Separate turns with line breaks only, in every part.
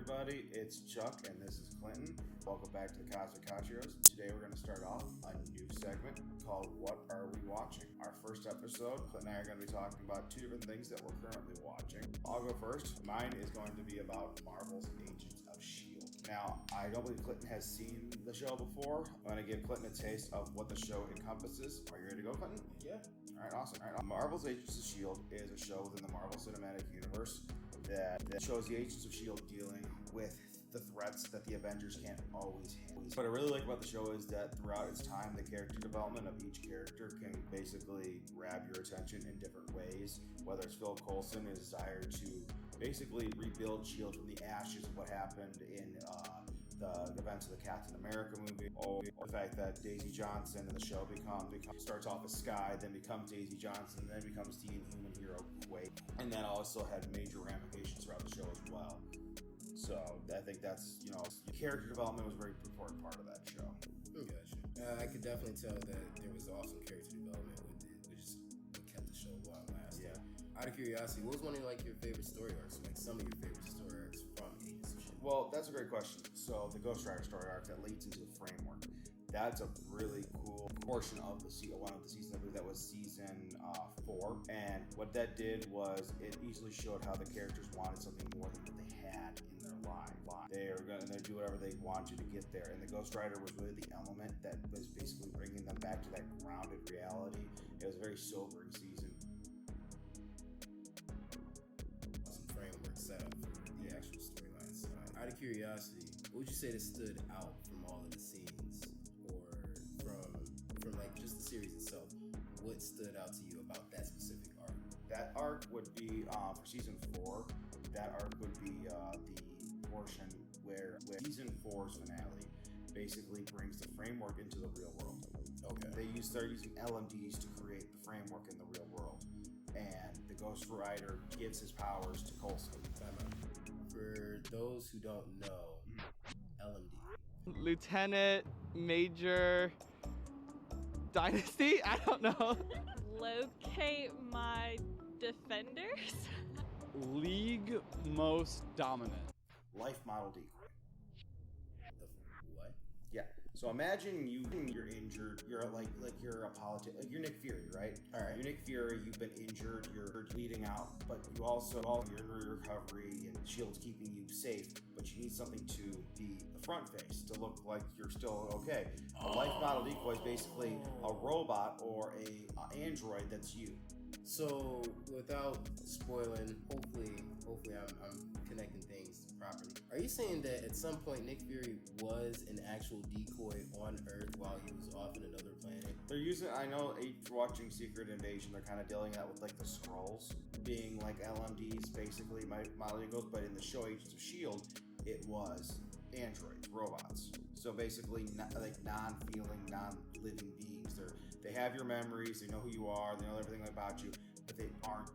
everybody, it's Chuck and this is Clinton. Welcome back to the Cosmic Conchiros. Today we're going to start off a new segment called What Are We Watching? Our first episode, Clinton and I are going to be talking about two different things that we're currently watching. I'll go first. Mine is going to be about Marvel's Agents of S.H.I.E.L.D. Now, I don't believe Clinton has seen the show before. I'm going to give Clinton a taste of what the show encompasses. Are you ready to go, Clinton?
Yeah.
All right, awesome. All right. Marvel's Agents of S.H.I.E.L.D. is a show within the Marvel Cinematic Universe that shows the Agents of S.H.I.E.L.D. dealing with the threats that the Avengers can't always handle. What I really like about the show is that throughout its time, the character development of each character can basically grab your attention in different ways. Whether it's Phil Coulson, his desire to basically rebuild S.H.I.E.L.D. from the ashes of what happened in the events of the Captain America movie, or the fact that Daisy Johnson in the show starts off as Sky, then becomes Daisy Johnson, then becomes the Inhuman hero Quake, and that also had major ramifications throughout the show as well. So I think that's, character development was a very important part of that show.
Gotcha. I could definitely tell that there was awesome character development with it, which is what kept the show wild last.
Yeah.
Out of curiosity, what was one of your favorite story arcs? Like some of your favorite story arcs from Agents of S.H.I.E.L.D.?
Well, that's a great question. So the Ghost Rider story arc that leads into the framework. That's a really cool portion of one of the seasons. I believe that was season 4. And what that did was it easily showed how the characters wanted something more than what they had in their life. They are going to do whatever they want you to get there. And the Ghost Rider was really the element that was basically bringing them back to that grounded reality. It was a very sobering season.
Some framework set up for the actual storylines. Out of curiosity, what would you say that stood out from all of the scenes, or from like just the series itself? What stood out to you about that specific arc?
That arc would be for season 4. That arc would be the portion where season 4's finale basically brings the framework into the real world.
Okay.
They start using LMDs to create the framework in the real world, and the Ghost Rider gives his powers to Coulson.
For those who don't know, LMD.
Lieutenant Major Dynasty? I don't know.
Locate my defenders?
League most dominant.
Life model decoy.
The what?
Yeah. So imagine you're injured. You're like you're a politician. Like you're Nick Fury, right?
All right.
You're Nick Fury. You've been injured. You're bleeding out, but you're in recovery, and S.H.I.E.L.D's keeping you safe. But you need something to be the front face to look like you're still okay. A life model decoy is basically a robot or a android that's you.
So, without spoiling, hopefully I'm connecting things properly. Are you saying that at some point Nick Fury was an actual decoy on Earth while he was off in another planet?
They're using, I know, watching Secret Invasion, they're kind of dealing that with like the Skrulls being like LMDs, basically, model decoys, but in the show Agents of S.H.I.E.L.D., it was androids, robots. So basically, non-feeling, non-living beings. They have your memories, they know who you are, they know everything about you, but they aren't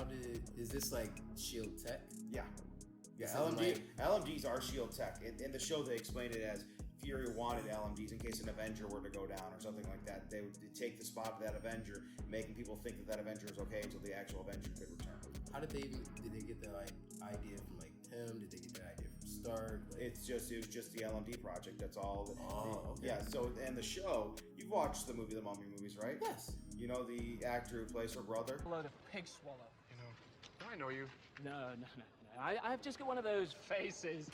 you.
Is this like S.H.I.E.L.D. tech?
Yeah.
LMD.
LMDs are S.H.I.E.L.D. tech. In the show, they explained it as Fury wanted LMDs in case an Avenger were to go down or something like that. They would take the spot of that Avenger, making people think that Avenger was okay until the actual Avenger could return.
How did they get the idea from like him? Did they get the idea from Stark?
It was just the LMD project. That's all.
Okay.
Yeah. So, and the show, you've watched the Mummy movies, right?
Yes.
You know the actor who plays her brother?
A load of pig swallow.
I know you.
No. I've just got one of those faces.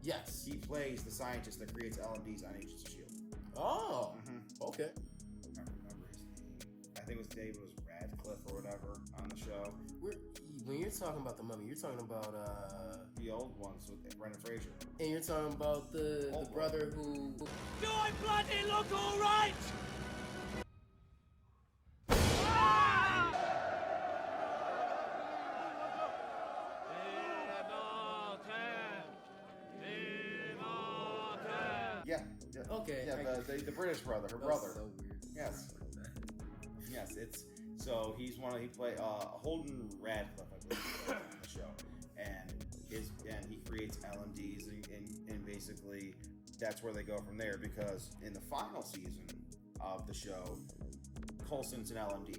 Yes.
He plays the scientist that creates LMDs on Agents of S.H.I.E.L.D.
Oh. Okay.
I don't remember his name. I think David was Radcliffe or whatever on the show.
When you're talking about the Mummy, you're talking about
the old ones with Brendan Fraser.
And you're talking about the brother who.
Do I bloody look all right?
Yeah.
Okay.
Yeah, the British brother, her
that
brother.
Was so weird.
Yes. Yes, he played Holden Radcliffe, I believe, on the show, and he creates LMDs, and basically that's where they go from there, because in the final season of the show, Coulson's an LMD.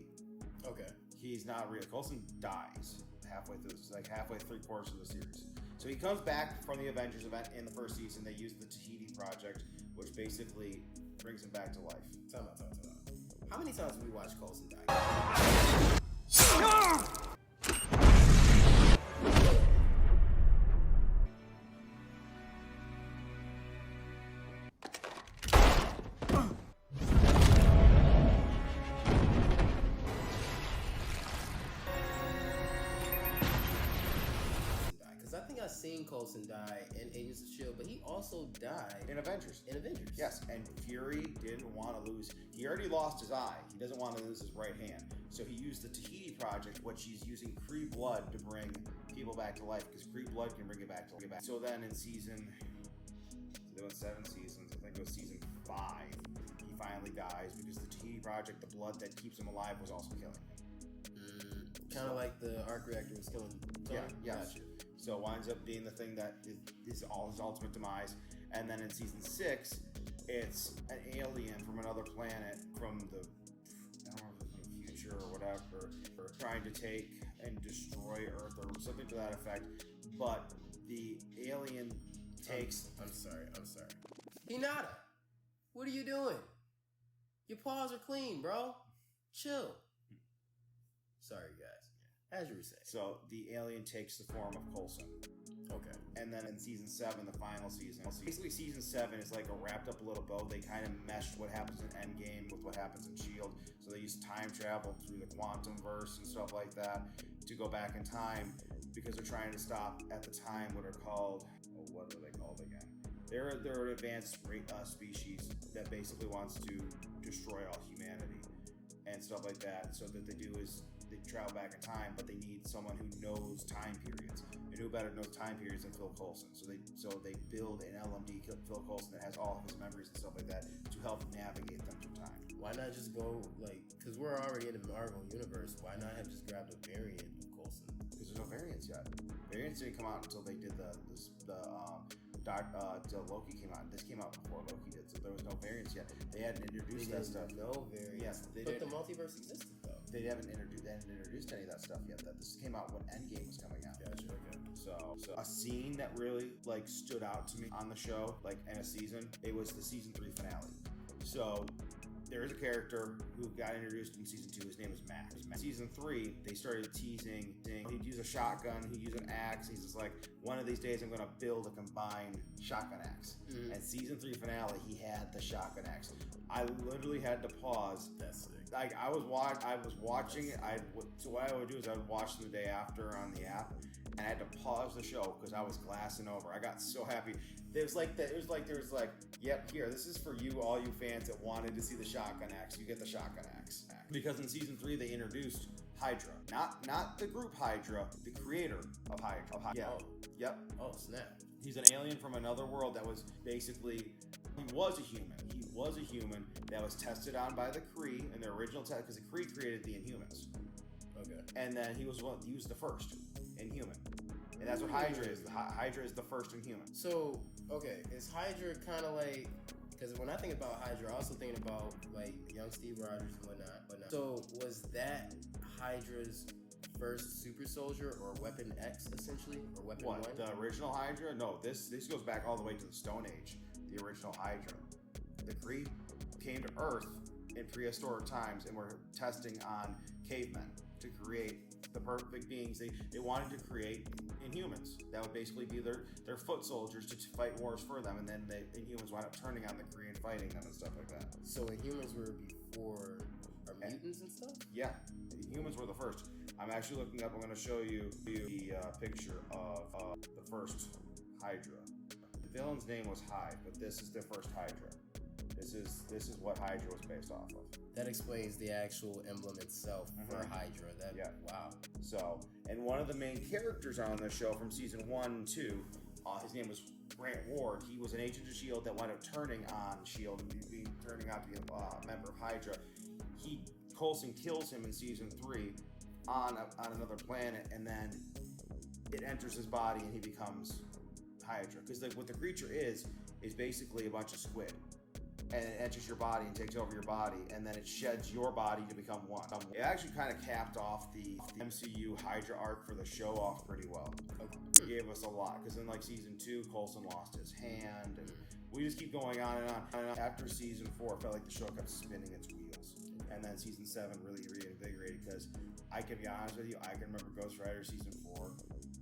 Okay.
He's not real. Coulson dies halfway through, like halfway 3/4 of the series. So he comes back from the Avengers event in the first season. They use the Tahiti Project, which basically brings him back to life.
Time out. How many times have we watched Coulson die? Seen Coulson die in Agents of S.H.I.E.L.D, but he also died
In Avengers.
Avengers.
Yes, and Fury didn't want to lose. He already lost his eye. He doesn't want to lose his right hand. So he used the Tahiti Project, which he's using Kree blood to bring people back to life, because Kree blood can bring it back to life. So then in there was 7 seasons. I think it was season 5. He finally dies because the Tahiti Project, the blood that keeps him alive, was also killing him.
Kind of like the arc reactor was killing Tony?
Yeah.
Gotcha.
So it winds up being the thing that is all his ultimate demise. And then in season 6, it's an alien from another planet from the, I don't know if it's from the future or whatever, or trying to take and destroy Earth or something to that effect. But the alien takes.
I'm sorry. Hinata, what are you doing? Your paws are clean, bro. Chill. Sorry, guys. As you were saying.
So the alien takes the form of Coulson.
Okay.
And then in season 7, the final season, basically season 7 is like a wrapped up little bow. They kind of meshed what happens in Endgame with what happens in S.H.I.E.L.D. So they use time travel through the quantum verse and stuff like that to go back in time, because they're trying to stop, at the time, what are called, what are they called again? They're an advanced species that basically wants to destroy all humanity and stuff like that. So what they do is they travel back in time, but they need someone who knows time periods. And who better knows time periods than Phil Coulson? So they build an LMD Phil Coulson that has all of his memories and stuff like that to help navigate them through time.
Why not just go, because we're already in the Marvel universe, why not have just grabbed a variant of Coulson?
Because there's no variants yet. Variants didn't come out until they did Loki came out. This came out before Loki did, so there was no variants yet. They hadn't introduced that stuff.
No variants.
Yes,
but the multiverse existed though.
They haven't introduced any of that stuff yet. That this came out when Endgame was coming out.
Gotcha. Okay.
So a scene that really stood out to me on the show, in a season, it was the season 3 finale. So there is a character who got introduced in season 2. His name is Max. Season 3, they started teasing. He'd use a shotgun. He'd use an axe. He's just like, one of these days I'm going to build a combined shotgun axe. Mm-hmm. And season 3 finale, he had the shotgun axe. I literally had to pause.
That's sick.
I was watching it. So what I would do is I would watch them the day after on the app, and I had to pause the show because I was glassing over. I got so happy. There was yep, here, this is for you, all you fans that wanted to see the shotgun axe. You get the shotgun axe. Because in season 3 they introduced Hydra, not the group Hydra, the creator of Hydra. Yeah.
Oh.
Yep.
Oh snap.
He's an alien from another world that was basically, he was a human. He was a human that was tested on by the Kree in their original test, because the Kree created the Inhumans. Okay. And then he was the first Inhuman. And that's what Hydra is. Hydra is the first Inhuman.
So, okay, is Hydra kind of like, because when I think about Hydra, I also think about young Steve Rogers and whatnot. So was that Hydra's first super soldier or Weapon X essentially, or Weapon 1?
The original Hydra? No, this goes back all the way to the Stone Age. The original Hydra. The Kree came to Earth in prehistoric times and were testing on cavemen to create the perfect beings. They wanted to create Inhumans that would basically be their foot soldiers to fight wars for them, and then the Inhumans wound up turning on the Kree and fighting them and stuff like that.
So Inhumans were before our mutants and stuff?
Yeah, Inhumans were the first. I'm actually looking up. I'm going to show you the picture of the first Hydra. The villain's name was Hive, but this is the first Hydra. This is what Hydra was based off of.
That explains the actual emblem itself for Hydra. Wow.
So, and one of the main characters on the show from season 1 and 2, his name was Grant Ward. He was an agent of S.H.I.E.L.D. that wound up turning on S.H.I.E.L.D. and turning out to be a member of Hydra. Coulson kills him in season 3 on another planet, and then it enters his body and he becomes Hydra. Because what the creature is basically a bunch of squid. And it enters your body and takes over your body, and then it sheds your body to become one. It actually kind of capped off the MCU Hydra arc for the show off pretty well.
Okay.
gave us a lot, because in like season 2, Coulson lost his hand, and we just keep going on and on. And after season 4, it felt like the show kept spinning its wheels. And then season 7 really reinvigorated, because I can be honest with you, I can remember Ghost Rider season 4.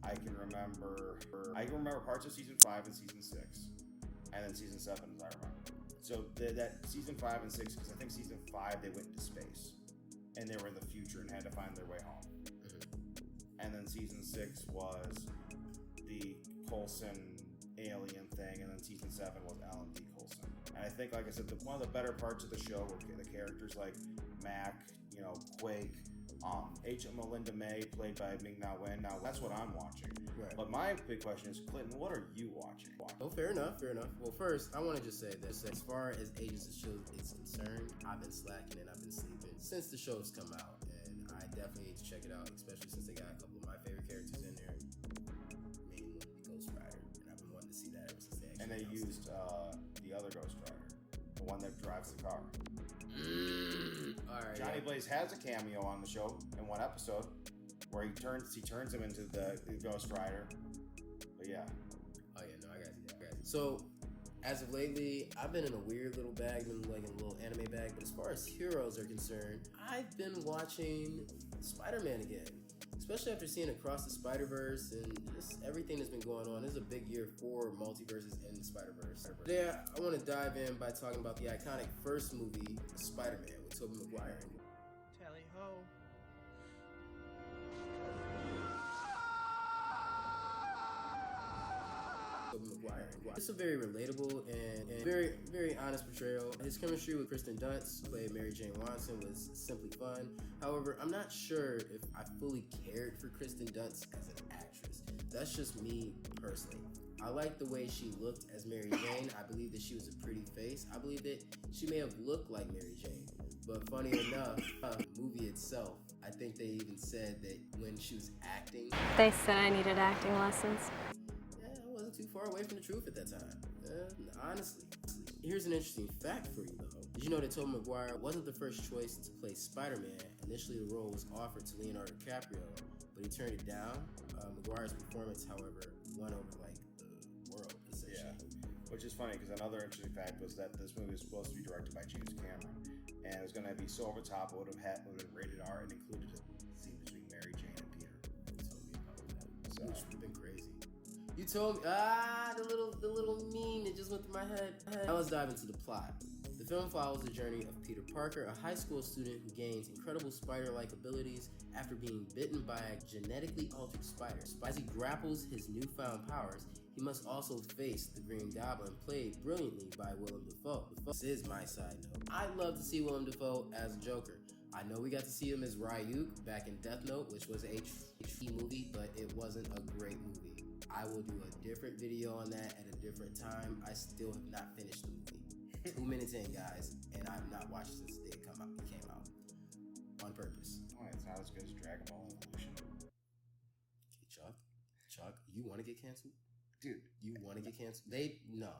I can remember parts of season 5 and season 6, and then season 7 as I remember. So that season 5 and 6, because I think season 5 they went into space, and they were in the future and had to find their way home. And then season 6 was the Coulson alien thing, and then season 7 was Alan D. Coulson. And I think, like I said, one of the better parts of the show were the characters like Mac, Quake, Agent Melinda May, played by Ming-Na Wen. Now, that's what I'm watching. Right. But my big question is, Clinton, what are you watching?
Oh, fair enough. Well, first, I want to just say this. As far as Agents of S.H.I.E.L.D. is concerned, I've been slacking and I've been sleeping since the show's come out. And I definitely need to check it out, especially since they got a couple of my favorite characters in there, mainly Ghost Rider. And I've been wanting to see that ever since they actually
And they used the other Ghost Rider, the one that drives the car.
All right,
Johnny Blaze has a cameo on the show in one episode where he turns him into the Ghost Rider. But yeah.
Oh yeah, no, I got you. So, as of lately, I've been in a weird little bag, been like in a little anime bag. But as far as heroes are concerned, I've been watching Spider-Man again. Especially after seeing Across the Spider-Verse and just everything that's been going on. This is a big year for multiverses in the Spider-Verse. Yeah, I want to dive in by talking about the iconic first movie, Spider-Man, with Tobey Maguire.
Tally-ho.
Tobey Maguire. It's a very relatable and very, very honest portrayal. His chemistry with Kristen Dunst, played Mary Jane Watson, was simply fun. However, I'm not sure if I fully cared for Kristen Dunst as an actress. That's just me personally. I like the way she looked as Mary Jane. I believe that she was a pretty face. I believe that she may have looked like Mary Jane. But funny enough, the movie itself, I think they even said that when she was acting,
they said I needed acting lessons.
I wasn't too far away from the truth at that time. Honestly. Here's an interesting fact for you, though. Did you know that Tobey Maguire wasn't the first choice to play Spider-Man? Initially, the role was offered to Leonardo DiCaprio, but he turned it down. Maguire's performance, however, won over, the world, essentially.
Yeah, which is funny, because another interesting fact was that this movie was supposed to be directed by James Cameron, and it was going to be so over the top, it would have been rated R and included a scene between Mary Jane and Peter.
You told me about that. So, which would have been crazy. You told me, the little meme that just went through my head. Now let's dive into the plot. The film follows the journey of Peter Parker, a high school student who gains incredible spider-like abilities after being bitten by a genetically altered spider. As he grapples his newfound powers, he must also face the Green Goblin, played brilliantly by Willem Dafoe. This is my side note. I'd love to see Willem Dafoe as Joker. I know we got to see him as Ryuk back in Death Note, which was a HP movie, but it wasn't a great movie. I will do a different video on that at a different time. I still have not finished the movie. 2 minutes in, guys, and I've not watched it since it came out. On purpose.
Oh, it's not as good as Dragon Ball Evolution.
Okay, Chuck, you want to get canceled?
Dude.
You want to get canceled? No.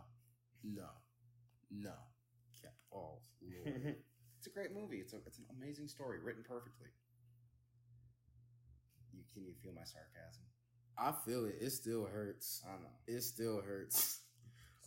Oh, Lord.
It's a great movie. It's an amazing story, written perfectly. Can you feel my sarcasm?
I feel it. It still hurts.
I know.
It still hurts.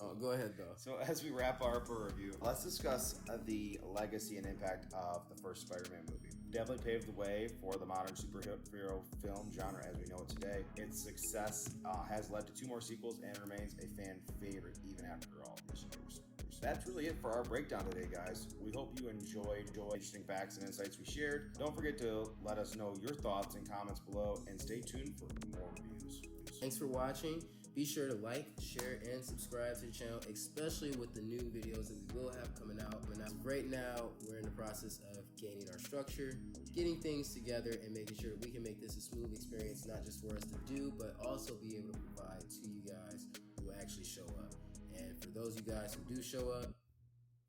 Oh, go ahead, though.
So as we wrap our review, let's discuss the legacy and impact of the first Spider-Man movie. Definitely paved the way for the modern superhero film genre as we know it today. Its success has led to 2 more sequels and remains a fan favorite even after all these years. That's really it for our breakdown today, guys. We hope you enjoyed interesting facts and insights we shared. Don't forget to let us know your thoughts and comments below, and stay tuned for more reviews.
Thanks for watching. Be sure to like, share, and subscribe to the channel, especially with the new videos that we will have coming out. Right now, we're in the process of gaining our structure, getting things together, and making sure that we can make this a smooth experience, not just for us to do, but also be able to provide to you guys who actually show up. And for those of you guys who do show up,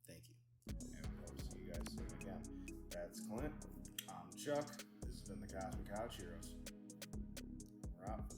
thank you.
And we hope to see you guys soon again. That's Clint. I'm Chuck. This has been the Cosmic Couch Heroes. We're out.